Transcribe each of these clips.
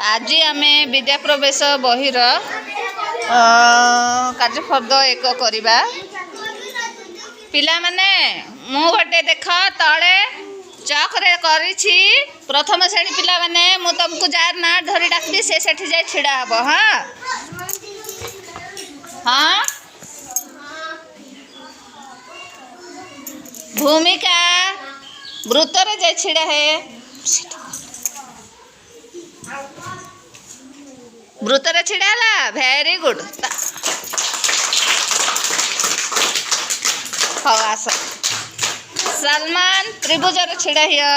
आज आम विद्या प्रवेश बहिर कार्यफर्द एक करवा पिला माने मु गोटे देख तले चक रे करिछि प्रथम श्रेणी पिला माने मु तुमको जार ना धरी डाकबी से सेठी जाय छिड़ा हबो। हां हां भूमिका वृत्त रे जाय छिड़ा है वृत्त रे छिड़ाला वेरी गुड। आस सलमान त्रिभुज रे छिड़ा हिया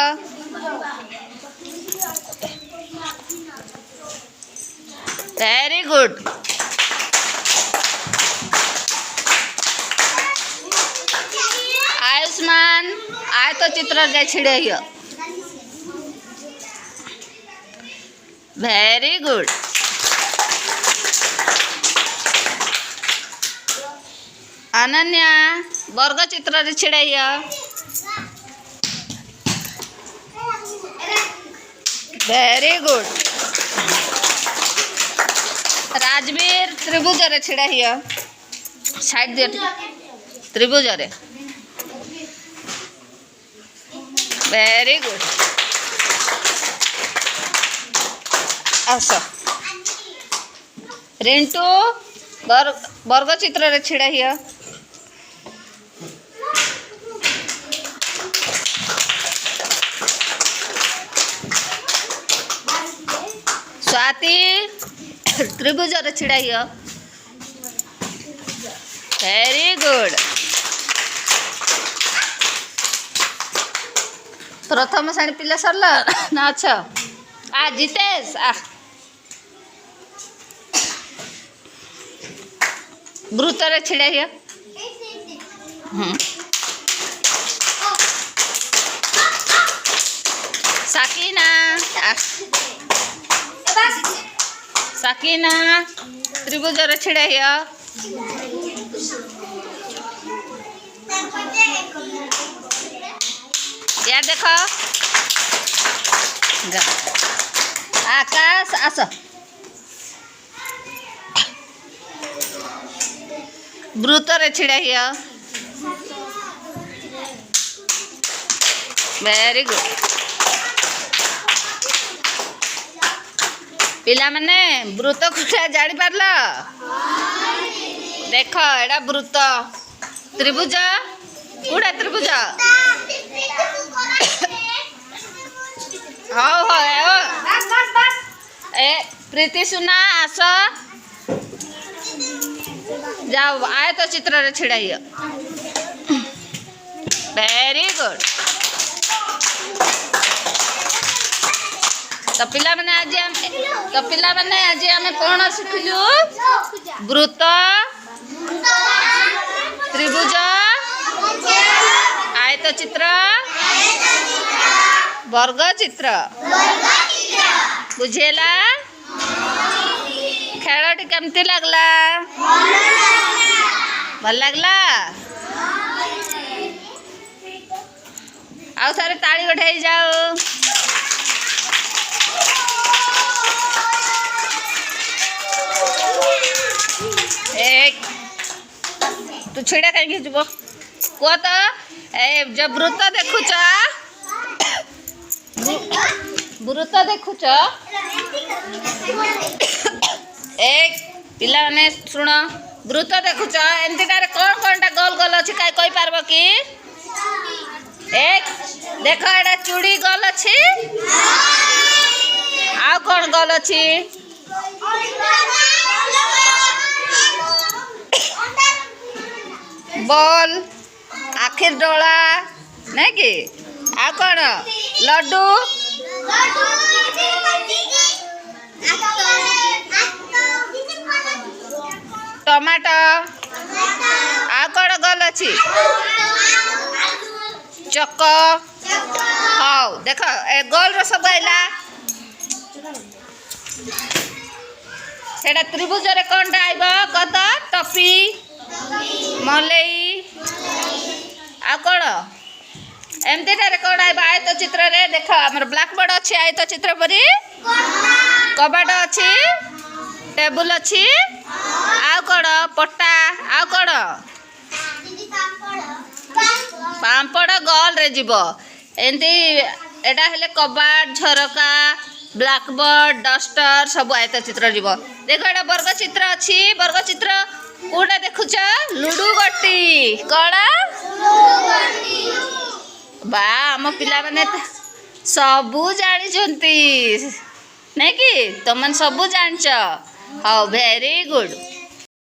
वेरी गुड। आयुष्मान आय तो चित्र जाय छिड़ा हिया वेरी गुड। अनन्या वर्ग चित्र रे छिड़ाइया वेरी गुड। राजवीर त्रिभुज रे छिड़ाइया साइड दे त्रिभुज रे वेरी गुड। आस रिंटू वर्ग चित्र रे छिड़ाइया स्वाति त्रिभुज रे छिड़ाइया वेरी गुड। प्रथम श्रेणी पिला सरला ना अच्छा आ जितेश आ वृत्त रे छिड़ाइया साकिना साकिना त्रिभुज रे छिड़ाइया यार देखो आकाश आस वृत्त रे छिड़ाइया वेरी गुड। पिला माने वृत्त कोटा जानी पारल देख एडा वृत्त त्रिभुज कोड़ा त्रिभुज हाँ हाँ ए प्रीति सुना आस जाओ आए तो चित्र रे छिड़ाइया वेरी गुड। तो पिला माने आज आम कौन शिखिलु वृत्त त्रिभुज आयत चित्र वर्ग चित्र बुझेला खेलटी केमती लगला भल लगला आउ सारे ताली उठाई जाओ। एक तू छिड़ा कहीं जुब कह तो जब वृत्त देखुच वृत्त देखुच एक पिला ने शुण वृत्त देखुच एमती कौन कौन गोल गोल अच्छी कही पार्ब कि एक देख एटा चूड़ी गोल अच्छी आ कौन गोल अच्छी बॉल आखिर डोला नहीं कि आ कौन लड्डू टमाटो आ कौन गोल अच्छी चक हाँ देख ए गोल सब आइला सेटा त्रिभुज रे कौन आइब कत टपी मलई आ कौन एमती कौन आइब आयत चित्र रे देख आमर ब्लैक बोर्ड अच्छे आयत चित्र परी कबाट अच्छी टेबुल अच्छी आउ कौन पट्टा आउ कौन पापड़ गल रे जीव एमती एटा हेले कबाट झरका ब्लैकबोर्ड डस्टर सब आयत चित्र जीव देख एटा वर्ग चित्र अच्छी वर्ग चित्र कोटा देखुच लुडु गोटी कड़ा बा आम पिला माने सबू जानी नहीं कि तुम सबू जान हाँ वेरी गुड।